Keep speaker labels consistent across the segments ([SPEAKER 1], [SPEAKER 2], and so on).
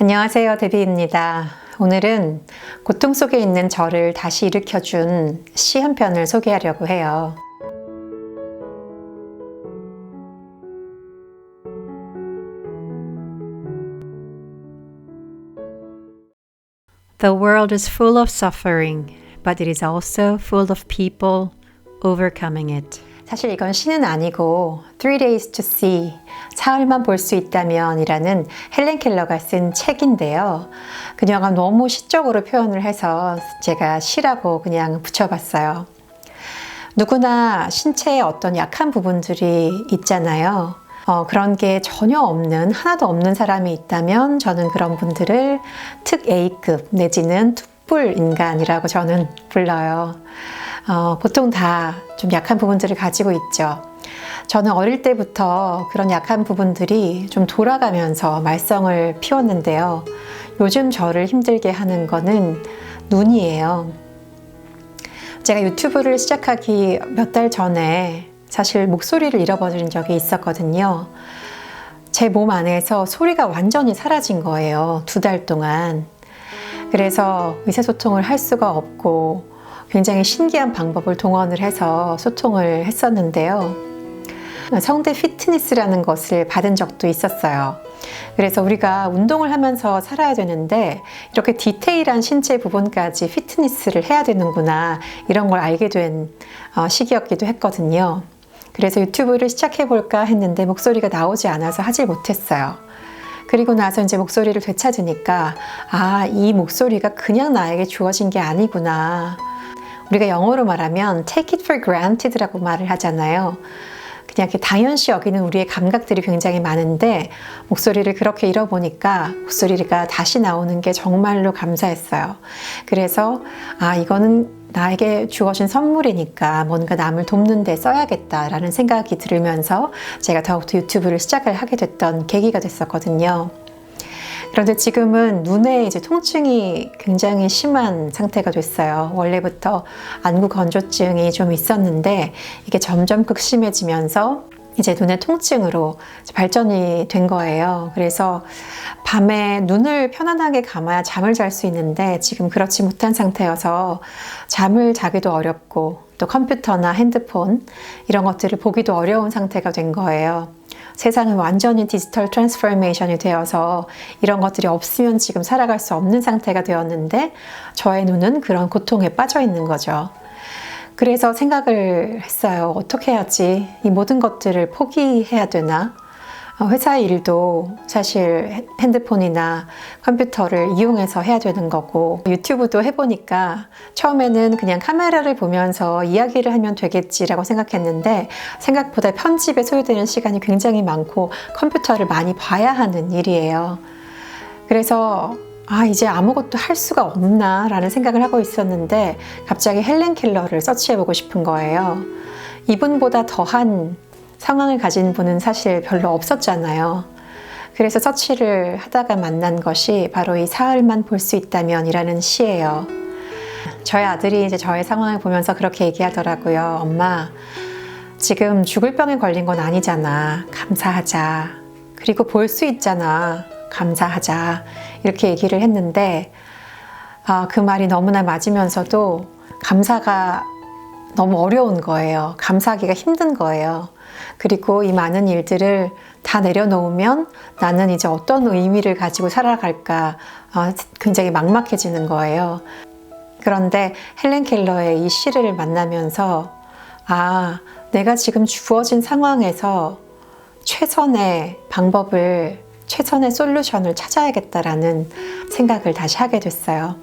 [SPEAKER 1] 안녕하세요, 데비입니다. 오늘은 고통 속에 있는 저를 다시 일으켜준 시 한 편을 소개하려고 해요. The world is full of suffering, but it is also full of people overcoming it. 사실 이건 시는 아니고 Three Days to See, 사흘만 볼 수 있다면 이라는 헬렌 켈러가 쓴 책인데요. 그녀가 너무 시적으로 표현을 해서 제가 시라고 그냥 붙여봤어요. 누구나 신체에 어떤 약한 부분들이 있잖아요. 그런 게 전혀 없는, 하나도 없는 사람이 있다면 저는 그런 분들을 특 A급 내지는 툭불 인간이라고 저는 불러요. 보통 다 좀 약한 부분들을 가지고 있죠. 저는 어릴 때부터 그런 약한 부분들이 좀 돌아가면서 말썽을 피웠는데요. 요즘 저를 힘들게 하는 거는 눈이에요. 제가 유튜브를 시작하기 몇 달 전에 사실 목소리를 잃어버린 적이 있었거든요. 제 몸 안에서 소리가 완전히 사라진 거예요. 2달 동안. 그래서 의사소통을 할 수가 없고 굉장히 신기한 방법을 동원을 해서 소통을 했었는데요. 성대 피트니스라는 것을 받은 적도 있었어요. 그래서 우리가 운동을 하면서 살아야 되는데 이렇게 디테일한 신체 부분까지 피트니스를 해야 되는구나, 이런 걸 알게 된 시기였기도 했거든요. 그래서 유튜브를 시작해볼까 했는데 목소리가 나오지 않아서 하질 못했어요. 그리고 나서 이제 목소리를 되찾으니까 이 목소리가 그냥 나에게 주어진 게 아니구나. 우리가 영어로 말하면 take it for granted라고 말을 하잖아요. 그냥 이렇게 당연시 여기는 우리의 감각들이 굉장히 많은데 목소리를 그렇게 잃어보니까 목소리가 다시 나오는 게 정말로 감사했어요. 그래서 이거는 나에게 주어진 선물이니까 뭔가 남을 돕는 데 써야겠다라는 생각이 들으면서 제가 더욱더 유튜브를 시작을 하게 됐던 계기가 됐었거든요. 그런데 지금은 눈에 이제 통증이 굉장히 심한 상태가 됐어요. 원래부터 안구 건조증이 좀 있었는데 이게 점점 극심해지면서 이제 눈의 통증으로 발전이 된 거예요. 그래서 밤에 눈을 편안하게 감아야 잠을 잘 수 있는데 지금 그렇지 못한 상태여서 잠을 자기도 어렵고 또 컴퓨터나 핸드폰 이런 것들을 보기도 어려운 상태가 된 거예요. 세상은 완전히 디지털 트랜스포메이션이 되어서 이런 것들이 없으면 지금 살아갈 수 없는 상태가 되었는데 저의 눈은 그런 고통에 빠져 있는 거죠. 그래서 생각을 했어요. 어떻게 해야지? 이 모든 것들을 포기해야 되나? 회사 일도 사실 핸드폰이나 컴퓨터를 이용해서 해야 되는 거고, 유튜브도 해보니까 처음에는 그냥 카메라를 보면서 이야기를 하면 되겠지라고 생각했는데 생각보다 편집에 소요되는 시간이 굉장히 많고 컴퓨터를 많이 봐야 하는 일이에요. 그래서 이제 아무것도 할 수가 없나 라는 생각을 하고 있었는데 갑자기 헬렌 켈러를 서치해보고 싶은 거예요. 이분보다 더한 상황을 가진 분은 사실 별로 없었잖아요. 그래서 서치를 하다가 만난 것이 바로 이 사흘만 볼 수 있다면 이라는 시예요. 저희 아들이 이제 저의 상황을 보면서 그렇게 얘기하더라고요. 엄마, 지금 죽을 병에 걸린 건 아니잖아. 감사하자. 그리고 볼 수 있잖아. 감사하자. 이렇게 얘기를 했는데 그 말이 너무나 맞으면서도 감사가 너무 어려운 거예요. 감사하기가 힘든 거예요. 그리고 이 많은 일들을 다 내려놓으면 나는 이제 어떤 의미를 가지고 살아갈까 굉장히 막막해지는 거예요. 그런데 헬렌 켈러의 이 시를 만나면서 내가 지금 주어진 상황에서 최선의 방법을, 최선의 솔루션을 찾아야겠다라는 생각을 다시 하게 됐어요.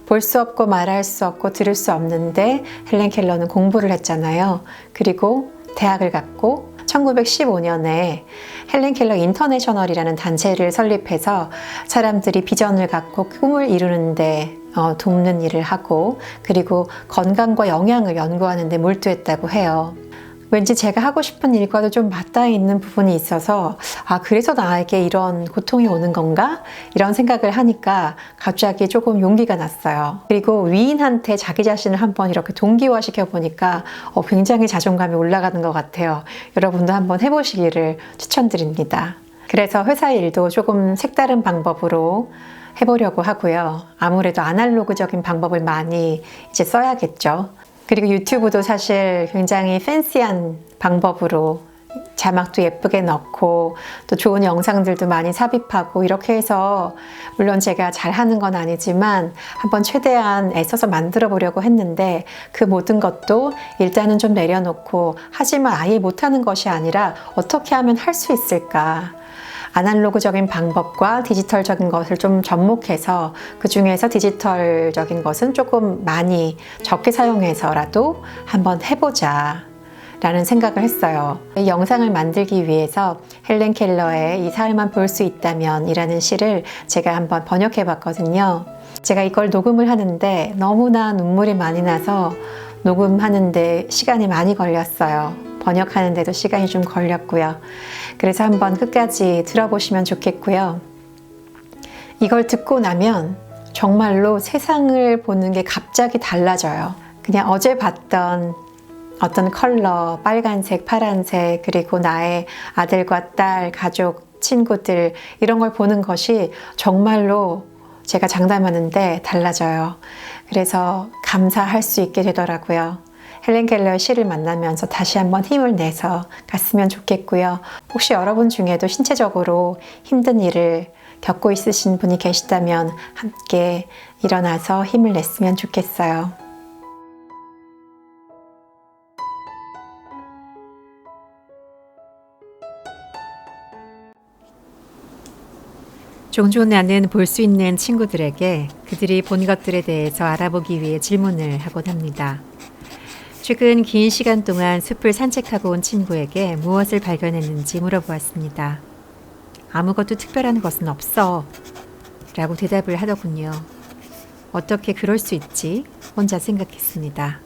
[SPEAKER 1] 볼 수 없고 말할 수 없고 들을 수 없는데 헬렌 켈러는 공부를 했잖아요. 그리고 대학을 갔고 1915년에 헬렌 켈러 인터내셔널이라는 단체를 설립해서 사람들이 비전을 갖고 꿈을 이루는데 돕는 일을 하고, 그리고 건강과 영양을 연구하는 데 몰두했다고 해요. 왠지 제가 하고 싶은 일과도 좀 맞닿아 있는 부분이 있어서 그래서 나에게 이런 고통이 오는 건가? 이런 생각을 하니까 갑자기 조금 용기가 났어요. 그리고 위인한테 자기 자신을 한번 이렇게 동기화시켜 보니까 굉장히 자존감이 올라가는 것 같아요. 여러분도 한번 해보시기를 추천드립니다. 그래서 회사 일도 조금 색다른 방법으로 해보려고 하고요. 아무래도 아날로그적인 방법을 많이 이제 써야겠죠. 그리고 유튜브도 사실 굉장히 팬시한 방법으로 자막도 예쁘게 넣고 또 좋은 영상들도 많이 삽입하고 이렇게 해서 물론 제가 잘하는 건 아니지만 한번 최대한 애써서 만들어 보려고 했는데 그 모든 것도 일단은 좀 내려놓고 하지만 아예 못하는 것이 아니라 어떻게 하면 할 수 있을까, 아날로그적인 방법과 디지털적인 것을 좀 접목해서 그 중에서 디지털적인 것은 조금 많이 적게 사용해서라도 한번 해보자 라는 생각을 했어요. 이 영상을 만들기 위해서 헬렌 켈러의 이 사흘만 볼 수 있다면 이라는 시를 제가 한번 번역해 봤거든요. 제가 이걸 녹음을 하는데 너무나 눈물이 많이 나서 녹음하는데 시간이 많이 걸렸어요. 번역하는데도 시간이 좀 걸렸고요. 그래서 한번 끝까지 들어보시면 좋겠고요. 이걸 듣고 나면 정말로 세상을 보는 게 갑자기 달라져요. 그냥 어제 봤던 어떤 컬러, 빨간색, 파란색, 그리고 나의 아들과 딸, 가족, 친구들 이런 걸 보는 것이 정말로 제가 장담하는데 달라져요. 그래서 감사할 수 있게 되더라고요. 헬렌 켈러의 시를 만나면서 다시 한번 힘을 내서 갔으면 좋겠고요. 혹시 여러분 중에도 신체적으로 힘든 일을 겪고 있으신 분이 계시다면 함께 일어나서 힘을 냈으면 좋겠어요. 종종 나는 볼 수 있는 친구들에게 그들이 본 것들에 대해서 알아보기 위해 질문을 하곤 합니다. 최근 긴 시간 동안 숲을 산책하고 온 친구에게 무엇을 발견했는지 물어보았습니다. 아무것도 특별한 것은 없어 라고 대답을 하더군요. 어떻게 그럴 수 있지? 혼자 생각했습니다.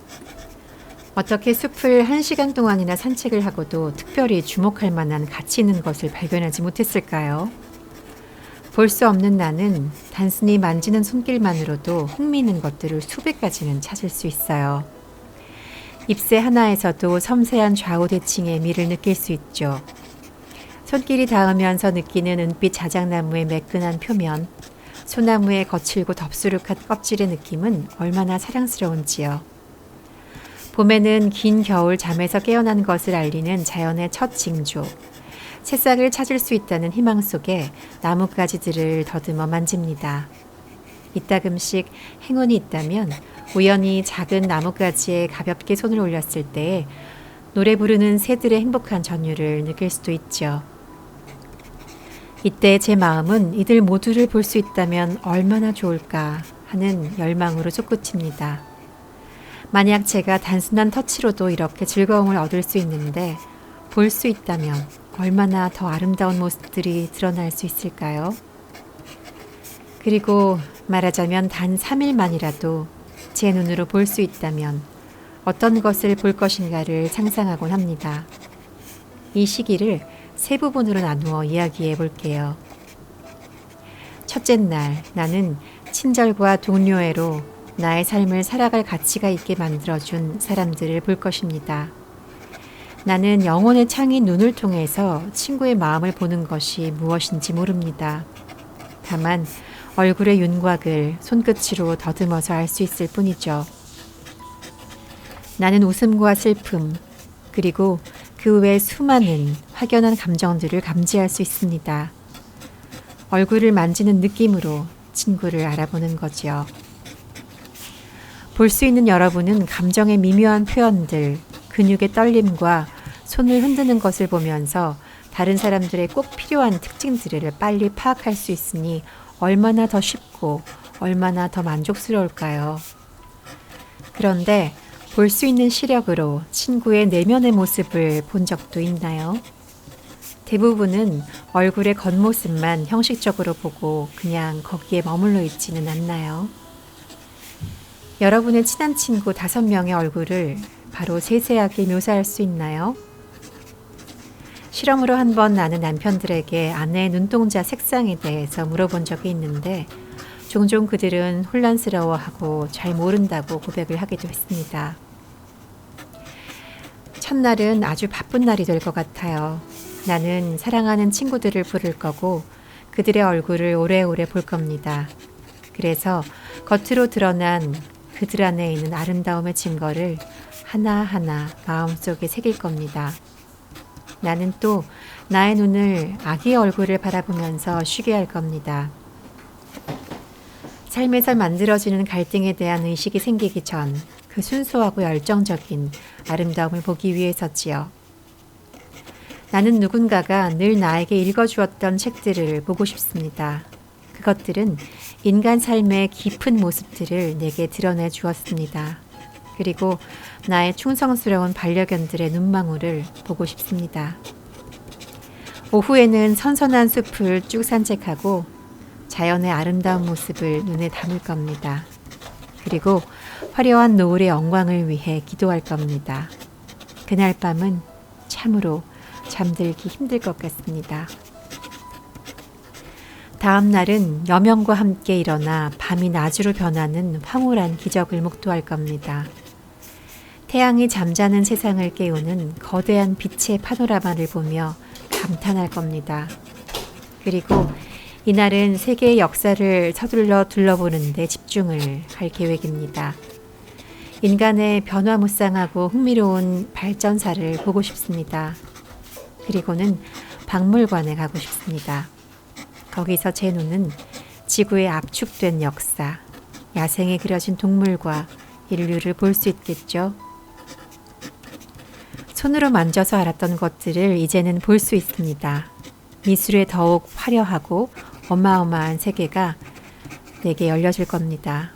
[SPEAKER 1] 어떻게 숲을 1시간 동안이나 산책을 하고도 특별히 주목할 만한 가치 있는 것을 발견하지 못했을까요? 볼 수 없는 나는 단순히 만지는 손길만으로도 흥미있는 것들을 수백 가지는 찾을 수 있어요. 잎새 하나에서도 섬세한 좌우대칭의 미를 느낄 수 있죠. 손길이 닿으면서 느끼는 은빛 자작나무의 매끈한 표면, 소나무의 거칠고 덥수룩한 껍질의 느낌은 얼마나 사랑스러운지요. 봄에는 긴 겨울 잠에서 깨어난 것을 알리는 자연의 첫 징조, 새싹을 찾을 수 있다는 희망 속에 나뭇가지들을 더듬어 만집니다. 이따금씩 행운이 있다면 우연히 작은 나뭇가지에 가볍게 손을 올렸을 때 노래 부르는 새들의 행복한 전율을 느낄 수도 있죠. 이때 제 마음은 이들 모두를 볼 수 있다면 얼마나 좋을까 하는 열망으로 솟구칩니다. 만약 제가 단순한 터치로도 이렇게 즐거움을 얻을 수 있는데 볼 수 있다면 얼마나 더 아름다운 모습들이 드러날 수 있을까요? 그리고 말하자면 단 3일만이라도 제 눈으로 볼 수 있다면 어떤 것을 볼 것인가를 상상하곤 합니다. 이 시기를 세 부분으로 나누어 이야기해 볼게요. 첫째 날, 나는 친절과 동료애로 나의 삶을 살아갈 가치가 있게 만들어준 사람들을 볼 것입니다. 나는 영혼의 창인 눈을 통해서 친구의 마음을 보는 것이 무엇인지 모릅니다. 다만 얼굴의 윤곽을 손끝으로 더듬어서 알 수 있을 뿐이죠. 나는 웃음과 슬픔, 그리고 그 외 수많은 확연한 감정들을 감지할 수 있습니다. 얼굴을 만지는 느낌으로 친구를 알아보는 거지요. 볼 수 있는 여러분은 감정의 미묘한 표현들, 근육의 떨림과 손을 흔드는 것을 보면서 다른 사람들의 꼭 필요한 특징들을 빨리 파악할 수 있으니 얼마나 더 쉽고 얼마나 더 만족스러울까요? 그런데 볼 수 있는 시력으로 친구의 내면의 모습을 본 적도 있나요? 대부분은 얼굴의 겉모습만 형식적으로 보고 그냥 거기에 머물러 있지는 않나요? 여러분의 친한 친구 5명의 얼굴을 바로 세세하게 묘사할 수 있나요? 실험으로 한번 나는 남편들에게 아내의 눈동자 색상에 대해서 물어본 적이 있는데 종종 그들은 혼란스러워하고 잘 모른다고 고백을 하기도 했습니다. 첫날은 아주 바쁜 날이 될 것 같아요. 나는 사랑하는 친구들을 부를 거고 그들의 얼굴을 오래오래 볼 겁니다. 그래서 겉으로 드러난 그들 안에 있는 아름다움의 증거를 하나하나 마음속에 새길 겁니다. 나는 또 나의 눈을 아기의 얼굴을 바라보면서 쉬게 할 겁니다. 삶에서 만들어지는 갈등에 대한 의식이 생기기 전 그 순수하고 열정적인 아름다움을 보기 위해서지요. 나는 누군가가 늘 나에게 읽어주었던 책들을 보고 싶습니다. 그것들은 인간 삶의 깊은 모습들을 내게 드러내 주었습니다. 그리고 나의 충성스러운 반려견들의 눈망울을 보고 싶습니다. 오후에는 선선한 숲을 쭉 산책하고 자연의 아름다운 모습을 눈에 담을 겁니다. 그리고 화려한 노을의 영광을 위해 기도할 겁니다. 그날 밤은 참으로 잠들기 힘들 것 같습니다. 다음 날은 여명과 함께 일어나 밤이 낮으로 변하는 황홀한 기적을 목도할 겁니다. 태양이 잠자는 세상을 깨우는 거대한 빛의 파노라마를 보며 감탄할 겁니다. 그리고 이날은 세계의 역사를 서둘러 둘러보는 데 집중을 할 계획입니다. 인간의 변화무쌍하고 흥미로운 발전사를 보고 싶습니다. 그리고는 박물관에 가고 싶습니다. 거기서 제 눈은 지구의 압축된 역사, 야생에 그려진 동물과 인류를 볼 수 있겠죠. 손으로 만져서 알았던 것들을 이제는 볼 수 있습니다. 미술의 더욱 화려하고 어마어마한 세계가 내게 열려질 겁니다.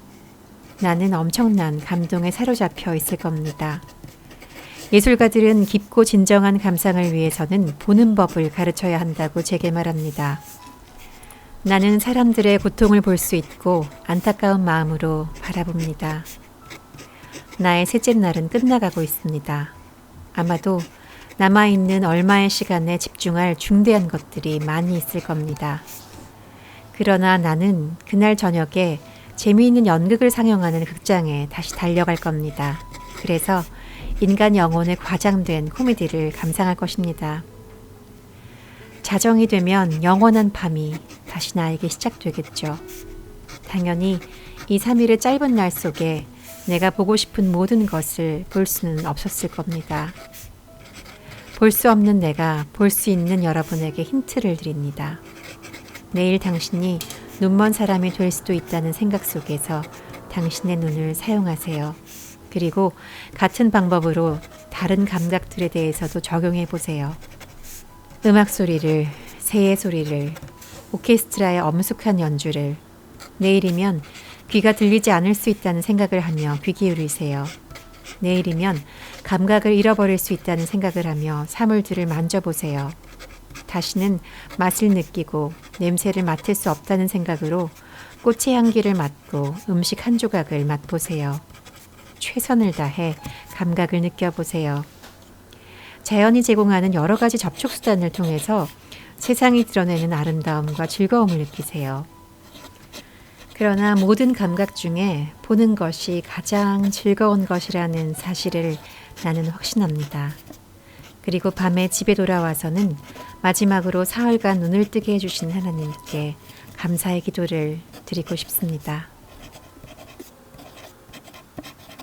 [SPEAKER 1] 나는 엄청난 감동에 사로잡혀 있을 겁니다. 예술가들은 깊고 진정한 감상을 위해서는 보는 법을 가르쳐야 한다고 제게 말합니다. 나는 사람들의 고통을 볼 수 있고 안타까운 마음으로 바라봅니다. 나의 셋째 날은 끝나가고 있습니다. 아마도 남아있는 얼마의 시간에 집중할 중대한 것들이 많이 있을 겁니다. 그러나 나는 그날 저녁에 재미있는 연극을 상영하는 극장에 다시 달려갈 겁니다. 그래서 인간 영혼에 과장된 코미디를 감상할 것입니다. 자정이 되면 영원한 밤이 다시 나에게 시작되겠죠. 당연히 2, 3일의 짧은 날 속에 내가 보고 싶은 모든 것을 볼 수는 없었을 겁니다. 볼 수 없는 내가 볼 수 있는 여러분에게 힌트를 드립니다. 내일 당신이 눈먼 사람이 될 수도 있다는 생각 속에서 당신의 눈을 사용하세요. 그리고 같은 방법으로 다른 감각들에 대해서도 적용해 보세요. 음악 소리를, 새의 소리를, 오케스트라의 엄숙한 연주를, 내일이면 귀가 들리지 않을 수 있다는 생각을 하며 귀 기울이세요. 내일이면 감각을 잃어버릴 수 있다는 생각을 하며 사물들을 만져보세요. 다시는 맛을 느끼고 냄새를 맡을 수 없다는 생각으로 꽃의 향기를 맡고 음식 한 조각을 맛보세요. 최선을 다해 감각을 느껴보세요. 자연이 제공하는 여러 가지 접촉 수단을 통해서 세상이 드러내는 아름다움과 즐거움을 느끼세요. 그러나 모든 감각 중에 보는 것이 가장 즐거운 것이라는 사실을 나는 확신합니다. 그리고 밤에 집에 돌아와서는 마지막으로 사흘간 눈을 뜨게 해주신 하나님께 감사의 기도를 드리고 싶습니다.